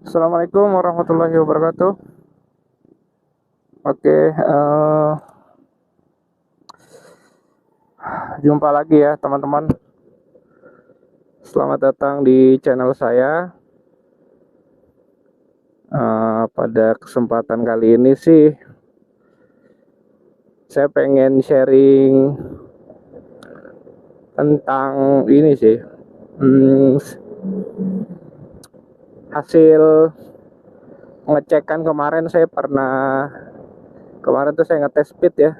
Assalamualaikum warahmatullahi wabarakatuh. Oke, jumpa lagi ya teman-teman. Selamat datang di channel saya. Pada kesempatan kali ini sih, saya pengen sharing tentang ini sih, hasil pengecekan kemarin. Kemarin tuh saya ngetes speed ya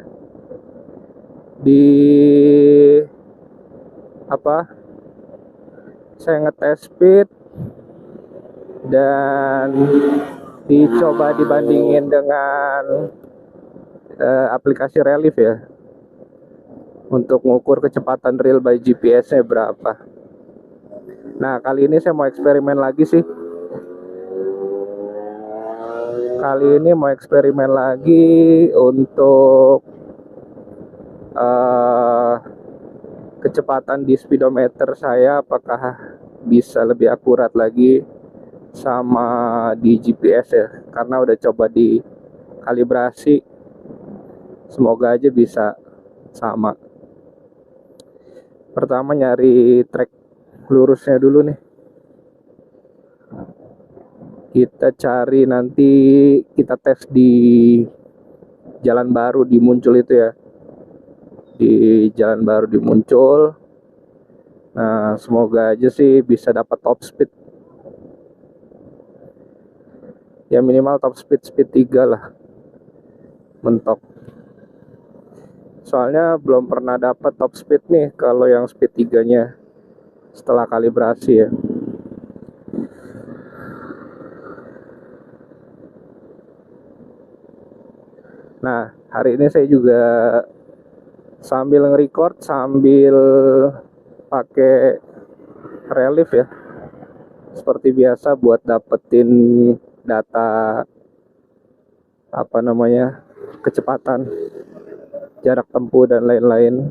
di apa? Saya ngetes speed dan dicoba dibandingin dengan aplikasi Relief ya, untuk mengukur kecepatan real by GPS-nya berapa. Nah, kali ini saya mau eksperimen lagi sih. Kali ini mau eksperimen lagi untuk kecepatan di speedometer saya, apakah bisa lebih akurat lagi sama di GPS ya, karena udah coba di kalibrasi. Semoga aja bisa sama. Pertama nyari track lurusnya dulu nih. Kita cari, nanti kita tes di Jalan Baru di Muncul itu ya, di Jalan Baru di Muncul. Nah, semoga aja sih bisa dapat top speed ya, minimal top speed 3 lah, mentok. Soalnya belum pernah dapat top speed nih kalau yang speed 3 nya setelah kalibrasi ya. Nah, hari ini saya juga sambil nge-record sambil pakai Relief ya, seperti biasa buat dapetin data kecepatan, jarak tempuh dan lain-lain.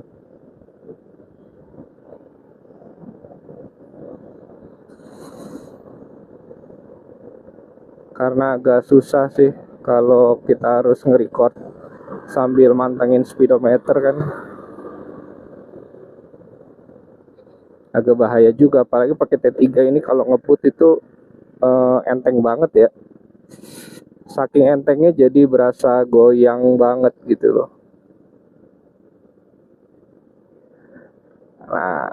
Karena agak susah sih kalau kita harus nge-record sambil mantengin speedometer kan, agak bahaya juga. Apalagi pakai T3 ini, kalau ngebut itu enteng banget ya. Saking entengnya jadi berasa goyang banget gitu loh. Nah,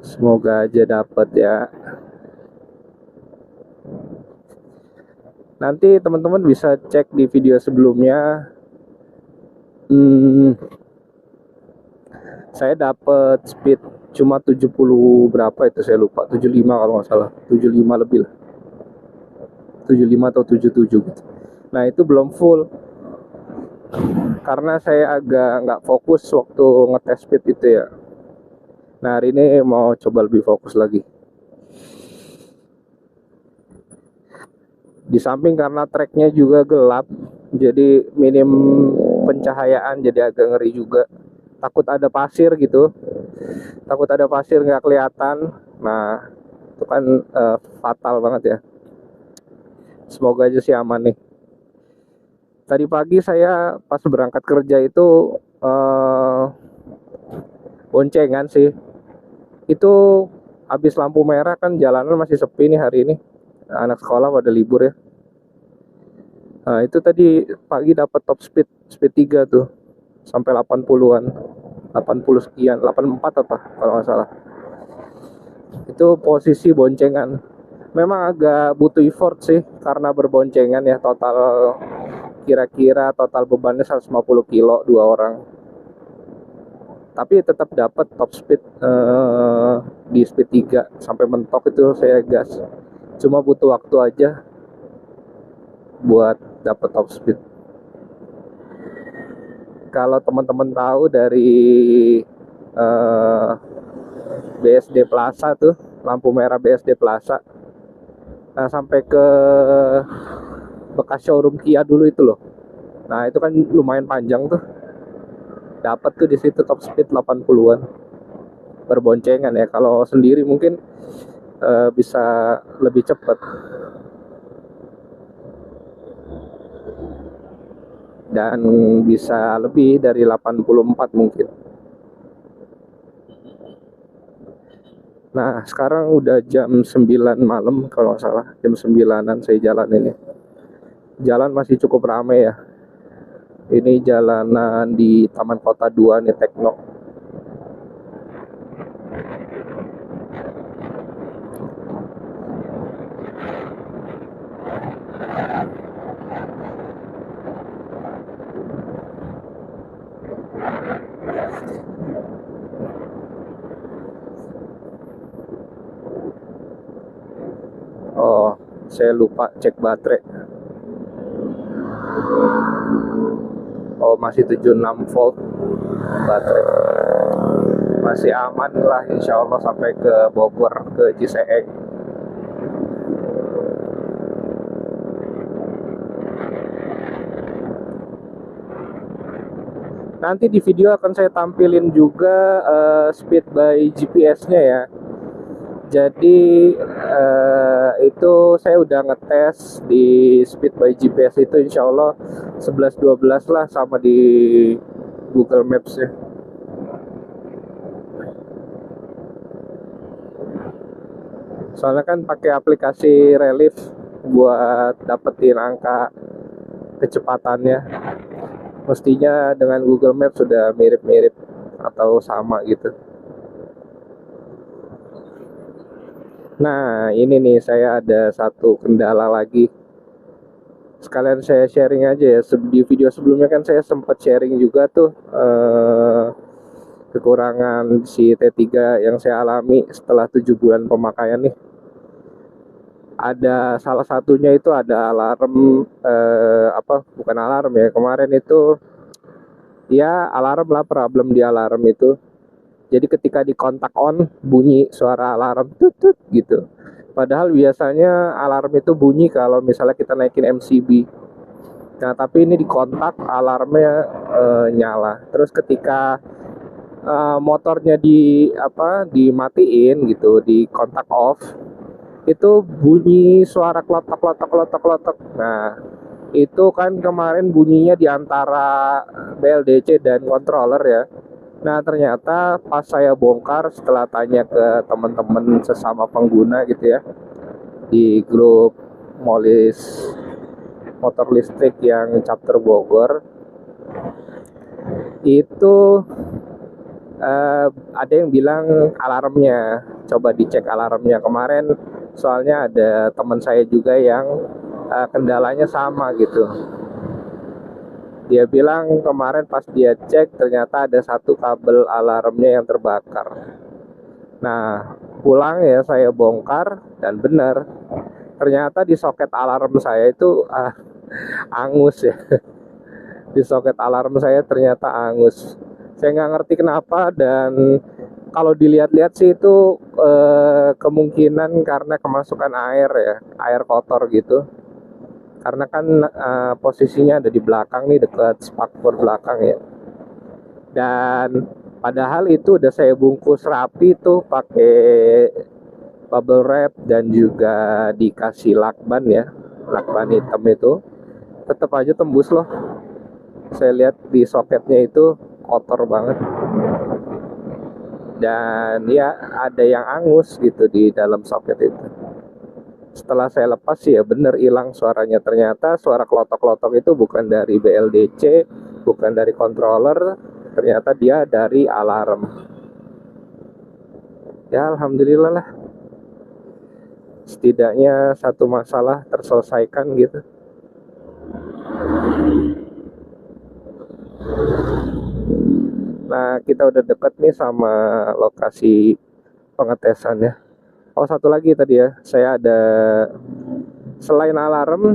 semoga aja dapet ya. Nanti teman-teman bisa cek di video sebelumnya. Saya dapet speed cuma 70 berapa itu, saya lupa, 75 kalau nggak salah, 75 lebih lah, 75 atau 77 gitu. Nah, itu belum full karena saya agak nggak fokus waktu ngetes speed itu ya. Nah, hari ini mau coba lebih fokus lagi. Di samping karena treknya juga gelap, jadi minim pencahayaan, jadi agak ngeri juga. Takut ada pasir gitu, takut ada pasir nggak kelihatan. Nah, itu kan fatal banget ya. Semoga aja sih aman nih. Tadi pagi saya pas berangkat kerja itu boncengan sih. Itu habis lampu merah kan, jalanan masih sepi nih hari ini. Anak sekolah pada libur ya. Nah, itu tadi pagi dapat top speed 3 tuh. Sampai 80-an. 80 sekian, 84 apa kalau nggak salah. Itu posisi boncengan. Memang agak butuh effort sih karena berboncengan ya. Kira-kira total bebannya 150 kilo dua orang. Tapi tetap dapat top speed di speed 3 sampai mentok itu saya gas. Cuma butuh waktu aja buat dapat top speed. Kalau teman-teman tahu dari BSD Plaza tuh, lampu merah BSD Plaza, nah, sampai ke bekas showroom Kia dulu itu loh. Nah, itu kan lumayan panjang tuh. Dapat tuh di situ top speed 80-an. berboncengan ya. Kalau sendiri mungkin bisa lebih cepat dan bisa lebih dari 84 mungkin. Nah, sekarang udah jam 9 malam kalau nggak salah, jam 9-an saya jalan ini. Jalan masih cukup ramai ya. Ini jalanan di Taman Kota 2 nih, Tekno. Oh, saya lupa cek baterai. Oh, masih 76 volt baterai. Masih aman lah, insya Allah sampai ke Bogor, ke Ciseeng. Nanti di video akan saya tampilin juga speed by GPS-nya ya. Jadi itu saya udah ngetes di speed by GPS itu, insya Allah 11-12 lah sama di Google Maps ya. Soalnya kan pakai aplikasi Relief buat dapetin angka kecepatannya. Mestinya dengan Google Maps sudah mirip-mirip atau sama gitu. Nah, ini nih saya ada satu kendala lagi. Sekalian saya sharing aja ya. Di video sebelumnya kan saya sempat sharing juga tuh kekurangan si T3 yang saya alami setelah 7 bulan pemakaian nih. Ada salah satunya itu ada alarm bukan alarm ya. Kemarin itu ya alarm lah, problem di alarm itu. Jadi ketika di kontak on bunyi suara alarm tutut gitu. Padahal biasanya alarm itu bunyi kalau misalnya kita naikin MCB. Nah, tapi ini di kontak alarmnya nyala. Terus ketika motornya dimatiin gitu, di kontak off, itu bunyi suara klotok klotok klotok klotok. Nah, itu kan kemarin bunyinya di antara BLDC dan controller ya. Nah, ternyata pas saya bongkar setelah tanya ke teman-teman sesama pengguna gitu ya, di grup Molis motor listrik yang chapter Bogor, itu ada yang bilang alarmnya, coba dicek alarmnya kemarin. Soalnya ada teman saya juga yang kendalanya sama gitu. Dia bilang kemarin pas dia cek ternyata ada satu kabel alarmnya yang terbakar. Nah, pulang ya saya bongkar dan benar. Ternyata di soket alarm saya itu angus ya. Di soket alarm saya ternyata angus. Saya nggak ngerti kenapa, dan kalau dilihat-lihat sih itu kemungkinan karena kemasukan air ya, air kotor gitu. Karena kan posisinya ada di belakang nih, dekat spakbor belakang ya. Dan padahal itu udah saya bungkus rapi tuh pakai bubble wrap dan juga dikasih lakban ya, lakban hitam itu. Tetap aja tembus loh. Saya lihat di soketnya itu kotor banget. Dan ya ada yang angus gitu di dalam soket itu. Setelah saya lepas sih ya bener hilang suaranya. Ternyata suara klotok-klotok itu bukan dari BLDC, bukan dari controller, ternyata dia dari alarm. Ya alhamdulillah lah, setidaknya satu masalah terselesaikan gitu. Nah, kita udah deket nih sama lokasi pengetesannya. Oh, satu lagi tadi ya, saya ada selain alarm,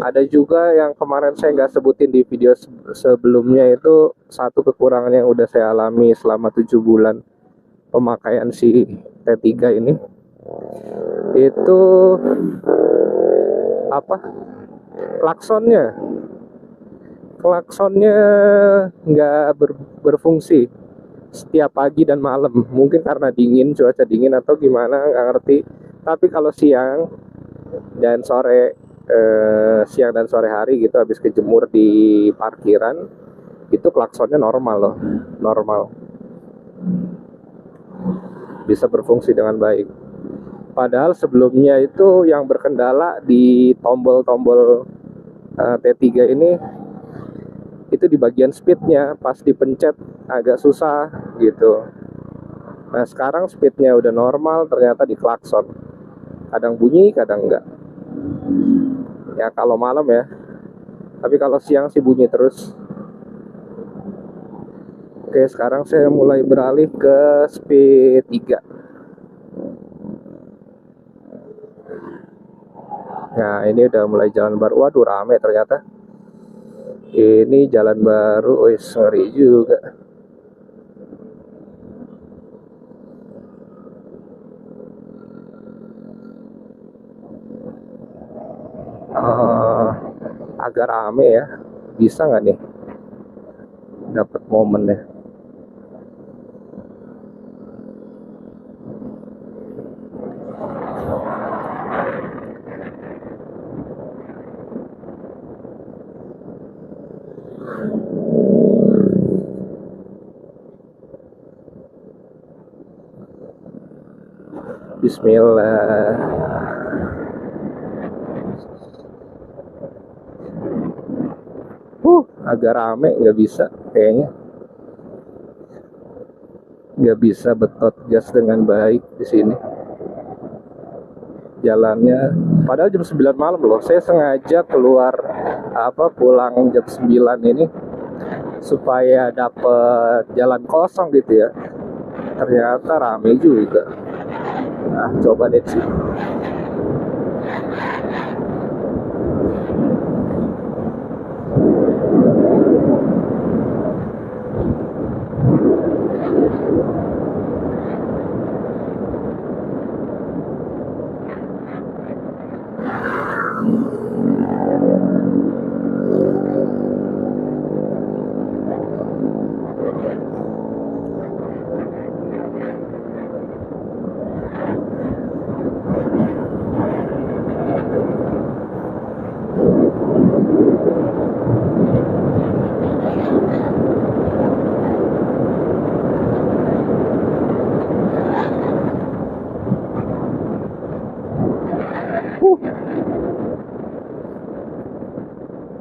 ada juga yang kemarin saya nggak sebutin di video sebelumnya, itu satu kekurangan yang udah saya alami selama 7 bulan pemakaian si T3 ini. Itu klaksonnya nggak berfungsi. setiap pagi dan malam. Mungkin karena dingin, cuaca dingin atau gimana, nggak ngerti. Tapi kalau siang dan sore, siang dan sore hari gitu, habis kejemur di parkiran, itu klaksonnya normal loh, normal, bisa berfungsi dengan baik. Padahal sebelumnya itu yang berkendala di tombol-tombol T3 ini, itu di bagian speednya, pas dipencet agak susah gitu. Nah sekarang speednya udah normal, ternyata di klakson kadang bunyi kadang enggak. Ya kalau malam ya, tapi kalau siang sih bunyi terus. Oke, sekarang saya mulai beralih ke speed 3. Nah ini udah mulai jalan baru. Waduh rame ternyata. Ini jalan baru, wih ngeri juga. Agak rame ya. Bisa nggak nih dapat momen deh. Bismillah. Agak rame, nggak bisa kayaknya. Nggak bisa betot gas dengan baik di sini. Jalannya, padahal jam 9 malam loh. Saya sengaja keluar pulang jam 9 ini supaya dapet jalan kosong gitu ya. Ternyata rame juga. Nah, coba deh sih.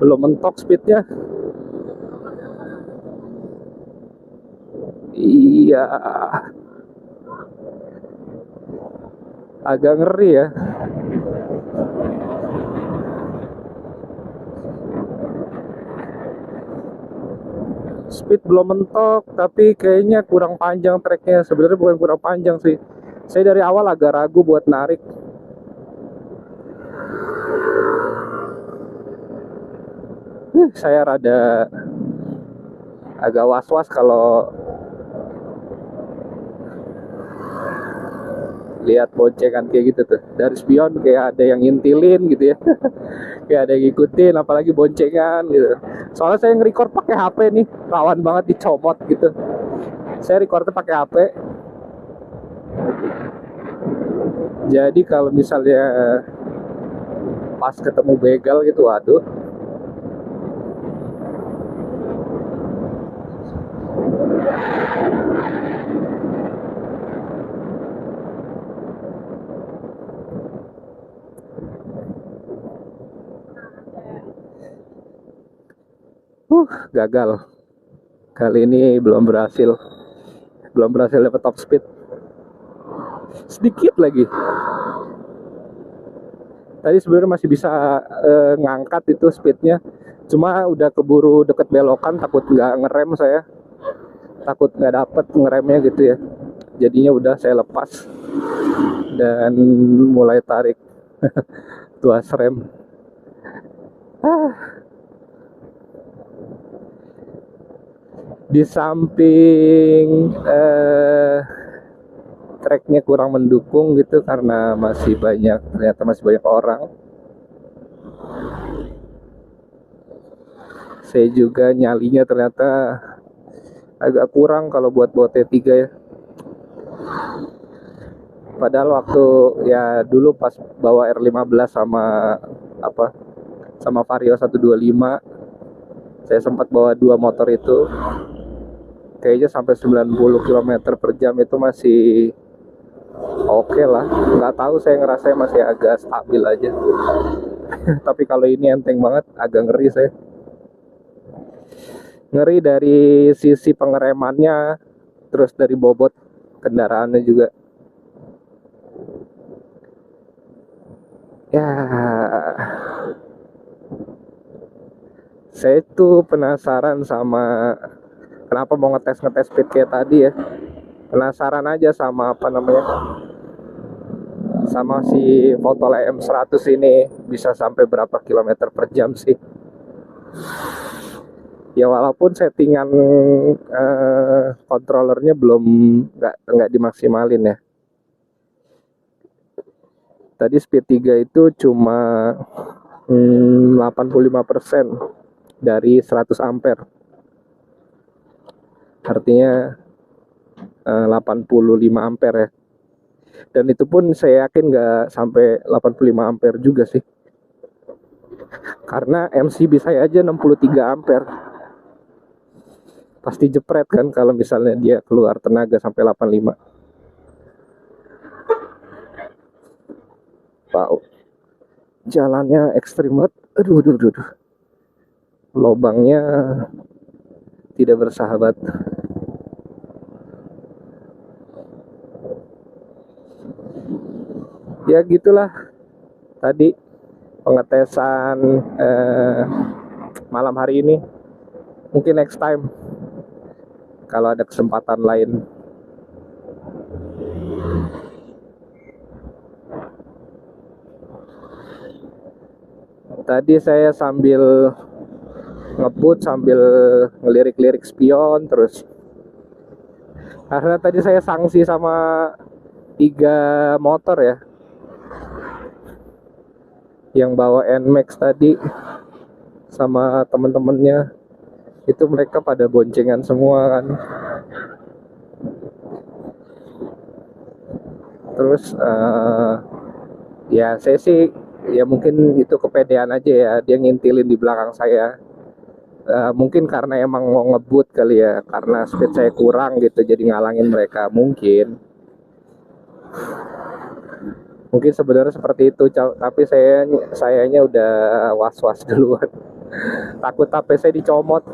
Belum mentok speednya. Iya, agak ngeri ya. Speed belum mentok, tapi kayaknya kurang panjang treknya. Sebenarnya bukan kurang panjang sih. Saya dari awal agak ragu buat narik. Saya rada agak was-was kalau lihat boncengan kayak gitu tuh. Dari spion kayak ada yang ngintilin gitu ya. Kayak ada yang ngikutin, apalagi boncengan gitu. Soalnya saya nge-record pakai HP nih, rawan banget dicomot gitu. Saya recordnya pakai HP. Jadi kalau misalnya pas ketemu begal gitu, waduh. Gagal. Kali ini belum berhasil dapat top speed. Sedikit lagi. Tadi sebenarnya masih bisa ngangkat itu speednya. Cuma udah keburu deket belokan, takut nggak ngerem saya. Takut nggak dapet ngeremnya gitu ya. Jadinya udah saya lepas dan mulai tarik tuas rem. Di samping tracknya kurang mendukung gitu karena ternyata masih banyak orang. Saya juga nyalinya ternyata agak kurang kalau buat bawa T3 ya. Padahal waktu ya dulu pas bawa R15 sama Vario 125, saya sempat bawa dua motor itu, kayaknya sampai 90 km per jam itu masih oke lah. Nggak tahu, saya ngerasa masih agak stabil aja. Tapi kalau ini enteng banget, agak ngeri saya. Ngeri dari sisi pengeremannya, terus dari bobot kendaraannya juga. Ya, saya tuh penasaran sama kenapa mau ngetes speed kayak tadi ya. Penasaran aja sama sama si Fotol EM100 ini bisa sampai berapa kilometer per jam sih. Ya walaupun settingan kontrolernya belum nggak dimaksimalin ya. Tadi speed 3 itu cuma 85% dari 100 ampere. Artinya 85 ampere ya. Dan itu pun saya yakin nggak sampai 85 ampere juga sih. Karena MCB saya aja 63 ampere. Pasti jepret kan kalau misalnya dia keluar tenaga sampai 85. Wow. Jalannya ekstrim banget. Aduh. Lobangnya tidak bersahabat. Ya gitulah tadi pengetesan malam hari ini. Mungkin next time kalau ada kesempatan lain. Tadi saya sambil ngebut, sambil ngelirik-lirik spion terus. Karena tadi saya sanksi sama 3 motor ya, yang bawa NMAX tadi sama temen-temennya. Itu mereka pada boncengan semua kan. Terus ya saya sih ya mungkin itu kepedean aja ya, dia ngintilin di belakang saya. Mungkin karena emang mau ngebut kali ya, karena speed saya kurang gitu, jadi ngalangin mereka. Mungkin sebenarnya seperti itu, tapi sayanya udah was-was duluan. Takut HP saya dicomot.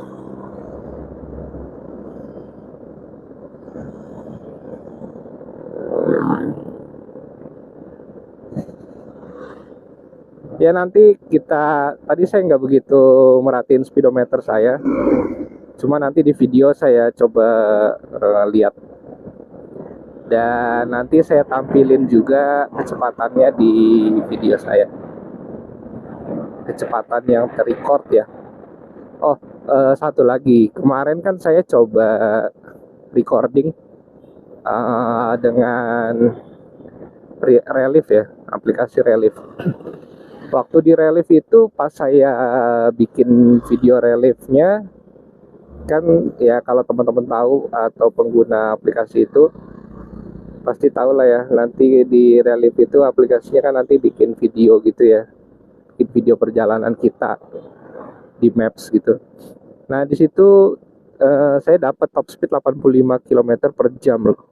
Ya nanti tadi saya nggak begitu merhatiin speedometer saya, cuma nanti di video saya coba lihat, dan nanti saya tampilin juga kecepatannya di video saya, kecepatan yang terrecord ya. Oh, satu lagi, kemarin kan saya coba recording dengan Relief ya, aplikasi Relief. Waktu di Relief itu pas saya bikin video reliefnya kan ya, kalau teman-teman tahu atau pengguna aplikasi itu pasti tahu lah ya, nanti di Relief itu aplikasinya kan nanti bikin video gitu ya, bikin video perjalanan kita di Maps gitu. Nah di situ saya dapat top speed 85 km per jam loh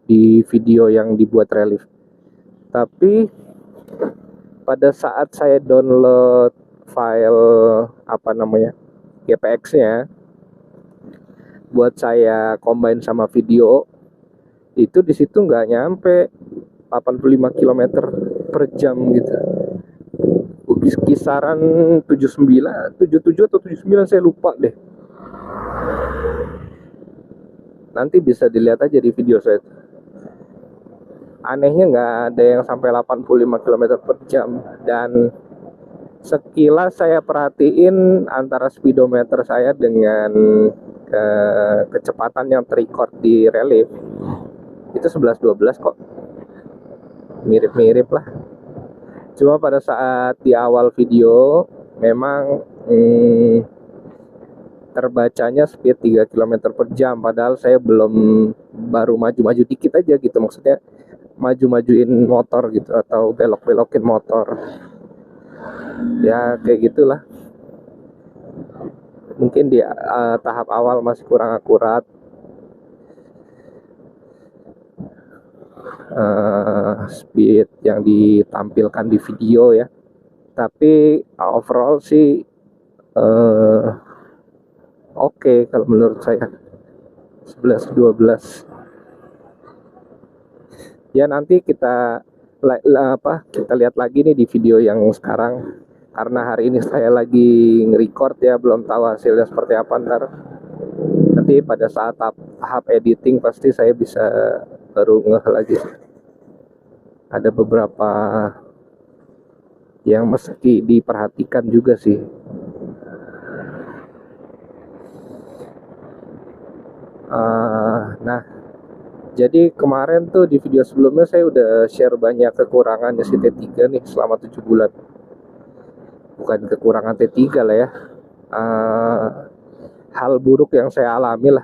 di video yang dibuat Relief. Tapi pada saat saya download file GPX-nya buat saya combine sama video, itu di situ nggak nyampe 85 km per jam gitu. Kisaran 77 atau 79, saya lupa deh. Nanti bisa dilihat aja di video saya. Anehnya nggak ada yang sampai 85 km per jam. Dan sekilas saya perhatiin antara speedometer saya dengan kecepatan yang terrecord di Relief itu 11-12 kok, mirip-mirip lah. Cuma pada saat di awal video memang terbacanya speed 3 kilometer per jam, padahal saya baru maju-maju dikit aja gitu, maksudnya maju-majuin motor gitu atau belok-belokin motor. Ya kayak gitulah. Mungkin di tahap awal masih kurang akurat. Speed yang ditampilkan di video ya. Tapi overall sih oke kalau menurut saya 11-12. Ya nanti kita kita lihat lagi nih di video yang sekarang, karena hari ini saya lagi nge-record ya, belum tahu hasilnya seperti apa ntar. Nanti pada saat tahap editing pasti saya bisa baru ngeh lagi. Ada beberapa yang mesti diperhatikan juga sih. Nah, jadi kemarin tuh di video sebelumnya saya udah share banyak kekurangannya si T3 nih selama 7 bulan. Bukan kekurangan T3 lah ya. Hal buruk yang saya alami lah.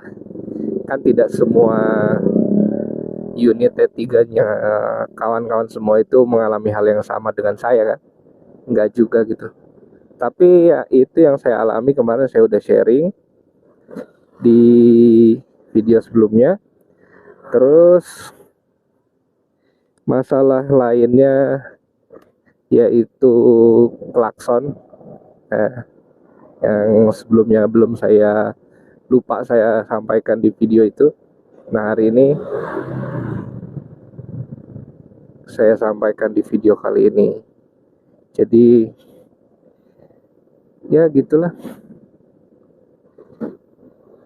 Kan tidak semua unit T3-nya kawan-kawan semua itu mengalami hal yang sama dengan saya kan. Enggak juga gitu. Tapi ya itu yang saya alami kemarin, saya udah sharing di video sebelumnya. Terus masalah lainnya yaitu klakson, yang sebelumnya belum saya lupa saya sampaikan di video itu. Nah hari ini saya sampaikan di video kali ini. Jadi ya gitulah,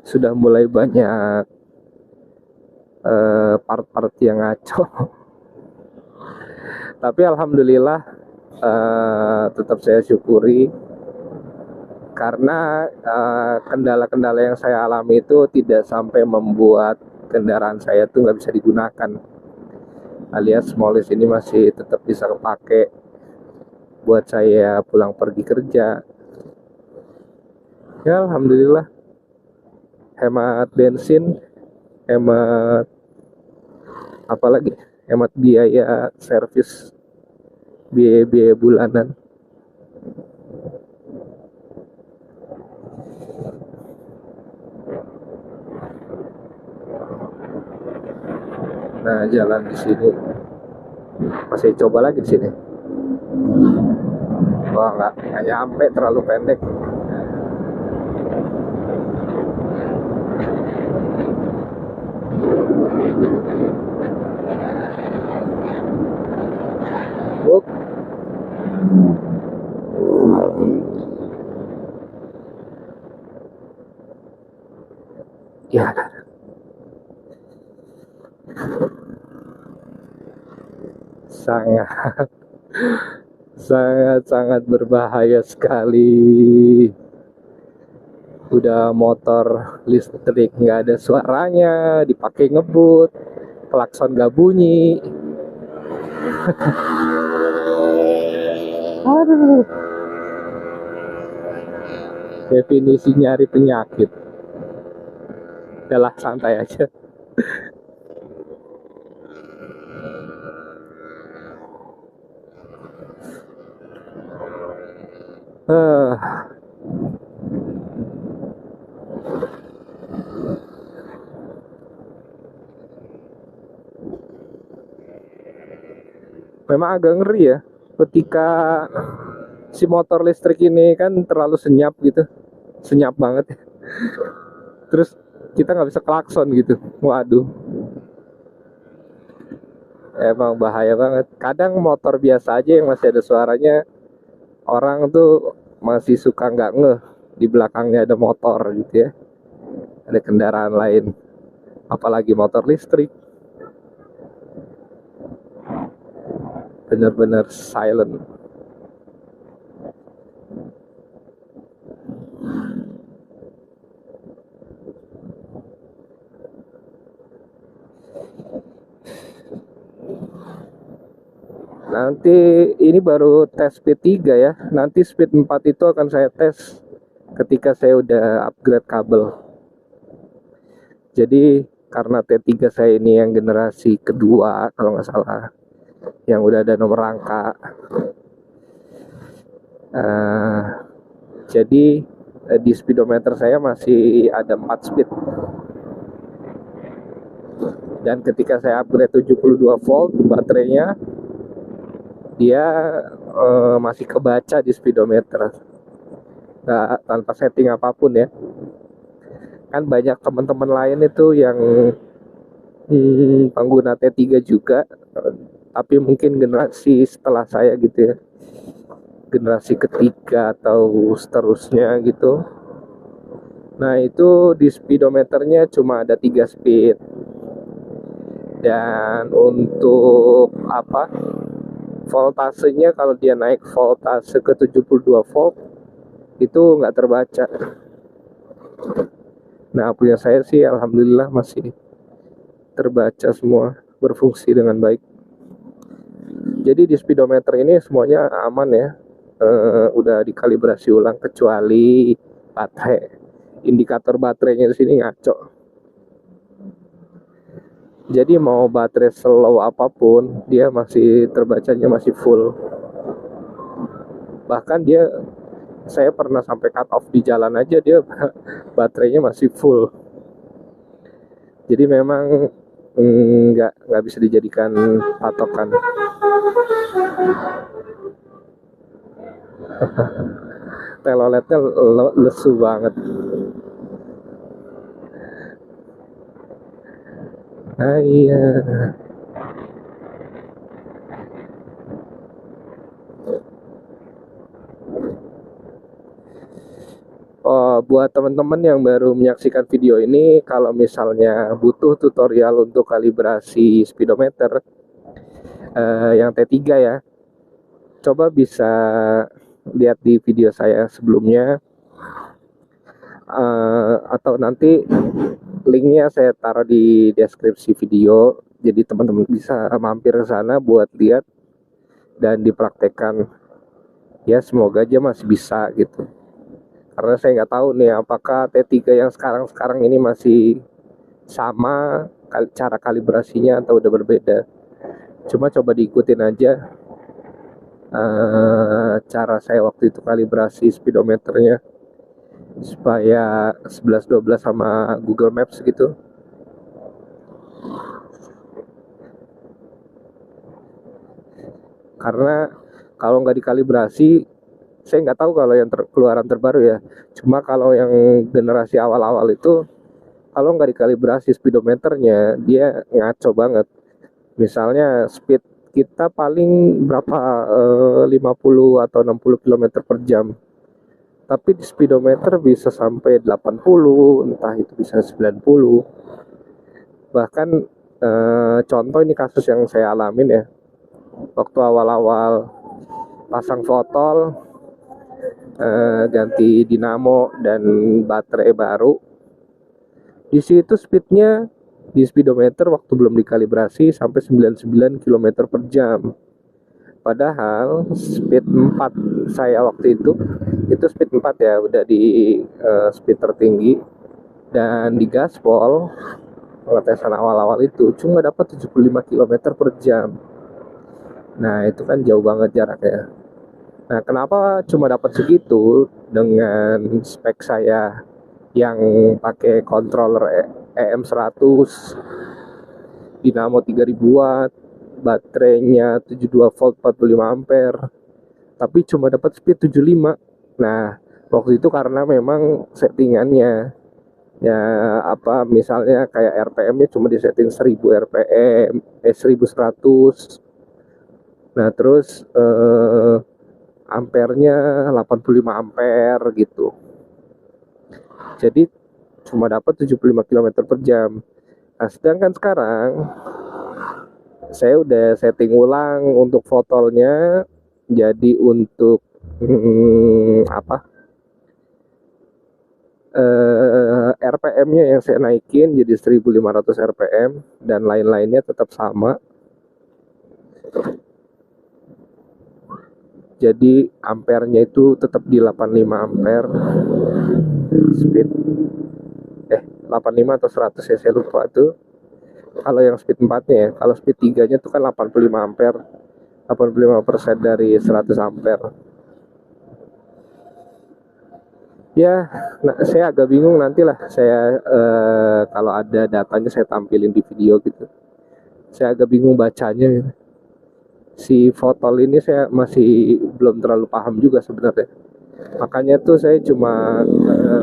sudah mulai banyak part-part yang ngaco. Tapi alhamdulillah tetap saya syukuri, karena kendala-kendala yang saya alami itu tidak sampai membuat kendaraan saya tuh nggak bisa digunakan, alias Smolis ini masih tetap bisa kepake buat saya pulang pergi kerja. Ya alhamdulillah, hemat bensin, hemat apalagi, hemat biaya servis, biaya bulanan. Nah jalan di sini masih coba lagi di sini. Wah nggak nyampe, terlalu pendek. Ya, sangat berbahaya sekali. Udah motor listrik nggak ada suaranya, dipakai ngebut, klakson nggak bunyi. Aduh, definisi nyari penyakit. Udahlah, santai aja. Memang agak ngeri ya ketika si motor listrik ini kan terlalu senyap gitu, senyap banget. Terus kita nggak bisa klakson gitu. Waduh, emang bahaya banget. Kadang motor biasa aja yang masih ada suaranya, orang tuh masih suka nggak ngeh di belakangnya ada motor gitu ya, ada kendaraan lain, apalagi motor listrik. Bener-bener silent. Nanti ini baru tes speed 3 ya. Nanti speed 4 itu akan saya tes ketika saya udah upgrade kabel. Jadi karena T3 saya ini yang generasi kedua kalau nggak salah, yang udah ada nomor rangka. Jadi di speedometer saya masih ada 4 speed. Dan ketika saya upgrade 72 volt baterainya, dia masih kebaca di speedometer, nggak tanpa setting apapun ya. Kan banyak teman-teman lain itu yang pengguna T3 juga, tapi mungkin generasi setelah saya gitu ya, generasi ketiga atau seterusnya gitu. Nah itu di speedometernya cuma ada 3 speed. Dan untuk apa, voltasenya kalau dia naik voltase ke 72 volt itu nggak terbaca. Nah punya saya sih alhamdulillah masih terbaca semua, berfungsi dengan baik. Jadi di speedometer ini semuanya aman ya, udah dikalibrasi ulang kecuali baterai. Indikator baterainya di sini ngaco. Jadi mau baterai slow apapun, dia masih terbacanya masih full. Bahkan saya pernah sampai cut off di jalan aja dia baterainya masih full. Jadi memang nggak bisa dijadikan patokan. Teloletnya lesu banget. Iya. Oh, buat teman-teman yang baru menyaksikan video ini, kalau misalnya butuh tutorial untuk kalibrasi speedometer yang T3 ya, coba bisa lihat di video saya sebelumnya, atau nanti linknya saya taruh di deskripsi video, jadi teman-teman bisa mampir ke sana buat lihat dan dipraktekkan. Ya semoga aja masih bisa gitu. Karena saya nggak tahu nih apakah T3 yang sekarang ini masih sama cara kalibrasinya atau udah berbeda. Cuma coba diikutin aja cara saya waktu itu kalibrasi speedometernya supaya 11-12 sama Google Maps gitu. Karena kalau nggak dikalibrasi, saya nggak tahu kalau yang keluaran terbaru ya. Cuma kalau yang generasi awal-awal itu, kalau nggak dikalibrasi speedometernya, dia ngaco banget. Misalnya speed kita paling berapa, 50 atau 60 km per jam. Tapi di speedometer bisa sampai 80, entah itu bisa 90. Bahkan contoh ini kasus yang saya alamin ya. Waktu awal-awal pasang fotol, ganti dinamo dan baterai baru, di situ speednya di speedometer waktu belum dikalibrasi sampai 99 km per jam. Padahal speed 4 saya waktu itu speed 4 ya, udah di speed tertinggi. Dan di gaspol pengetesan awal-awal itu cuma dapat 75 km per jam. Nah itu kan jauh banget jaraknya. Nah kenapa cuma dapat segitu dengan spek saya yang pakai controller EM100, dinamo 3000 watt, baterainya 72 volt 45 ampere, tapi cuma dapat speed 75. Nah waktu itu karena memang settingannya ya apa, misalnya kayak RPM-nya cuma disetting 1000 RPM, 1100. Nah terus ampernya 85 ampere gitu. Jadi cuma dapat 75 km per jam. Nah, sedangkan sekarang saya udah setting ulang untuk fotolnya, jadi untuk apa, RPM-nya yang saya naikin jadi 1500 RPM dan lain-lainnya tetap sama. Jadi ampernya itu tetap di 85 ampere speed 85 atau 100 ya, saya lupa tuh. Kalau yang speed 4-nya ya, kalau speed 3-nya tuh kan 85 ampere, 85% dari 100 ampere. Ya, nah, saya agak bingung, nantilah saya kalau ada datanya saya tampilin di video gitu. Saya agak bingung bacanya gitu. Si fotol ini saya masih belum terlalu paham juga sebenarnya. Makanya tuh saya cuma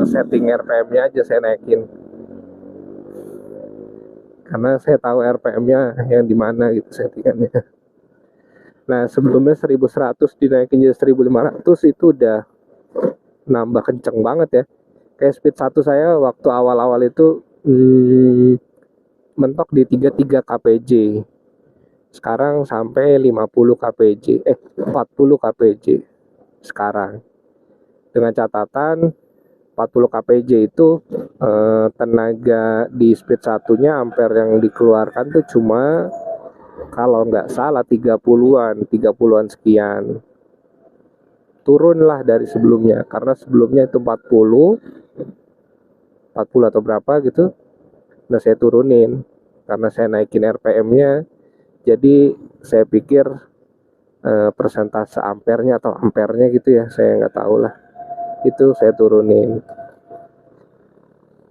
setting RPM-nya aja saya naikin. Karena saya tahu RPM-nya yang di mana gitu settingannya. Nah, sebelumnya 1100 dinaikin jadi 1500 itu udah nambah kenceng banget ya. Kayak speed 1 saya waktu awal-awal itu mentok di 33 kpj. Sekarang sampai 50 kpj, 40 kpj sekarang. Dengan catatan 40 kpj itu tenaga di speed satunya ampere yang dikeluarkan tuh cuma kalau nggak salah 30-an sekian. Turunlah dari sebelumnya, karena sebelumnya itu 40 atau berapa gitu. Nah, saya turunin karena saya naikin RPM-nya. Jadi saya pikir persentase ampernya atau ampernya gitu ya, saya nggak tahu lah, itu saya turunin.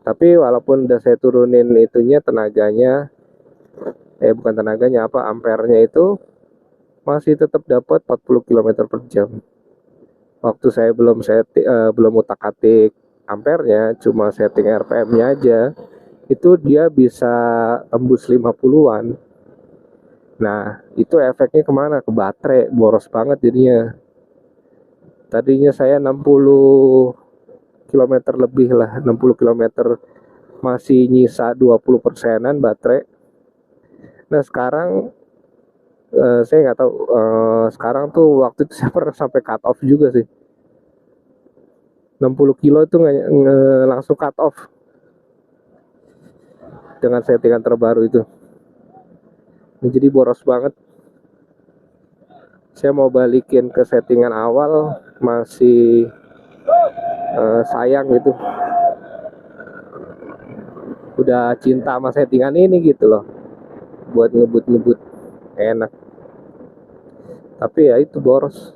Tapi walaupun udah saya turunin itunya, tenaganya bukan tenaganya, apa, ampernya itu masih tetap dapat 40 km per jam. Waktu saya belum utak-atik ampernya, cuma setting RPM-nya aja, itu dia bisa tembus 50-an. Nah, itu efeknya kemana? Ke baterai, boros banget jadinya. Tadinya saya 60 km lebih lah, 60 km masih nyisa 20%-an baterai. Nah, sekarang saya nggak tahu, sekarang tuh waktu itu saya pernah sampai cut off juga sih. 60 kilo itu langsung cut off dengan settingan terbaru itu. Nah, jadi boros banget. Saya mau balikin ke settingan awal masih sayang gitu. Udah cinta sama settingan ini gitu loh, buat ngebut enak. Tapi ya itu boros.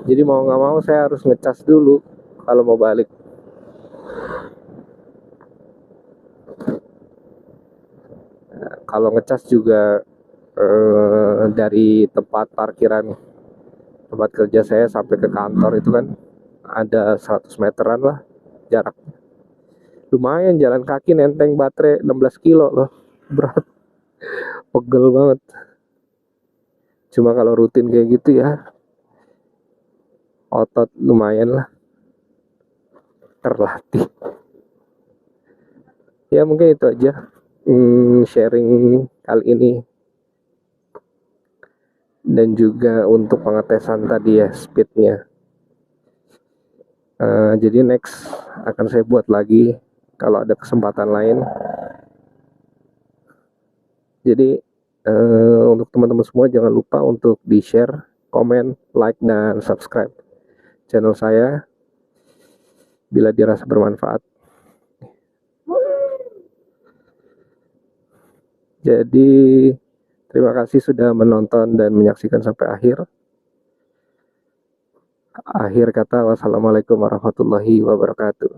Jadi mau nggak mau saya harus ngecas dulu kalau mau balik. Nah, kalau ngecas juga dari tempat parkiran tempat kerja saya sampai ke kantor itu kan ada 100 meteran lah jarak. Lumayan jalan kaki nenteng baterai 16 kilo loh, berat, pegel banget. Cuma kalau rutin kayak gitu ya otot lumayan lah terlatih. Ya mungkin itu aja sharing kali ini, dan juga untuk pengetesan tadi ya speednya. Jadi next akan saya buat lagi kalau ada kesempatan lain. Jadi untuk teman-teman semua jangan lupa untuk di share, komen, like, dan subscribe channel saya bila dirasa bermanfaat. Jadi terima kasih sudah menonton dan menyaksikan sampai akhir. Akhir kata, wassalamualaikum warahmatullahi wabarakatuh.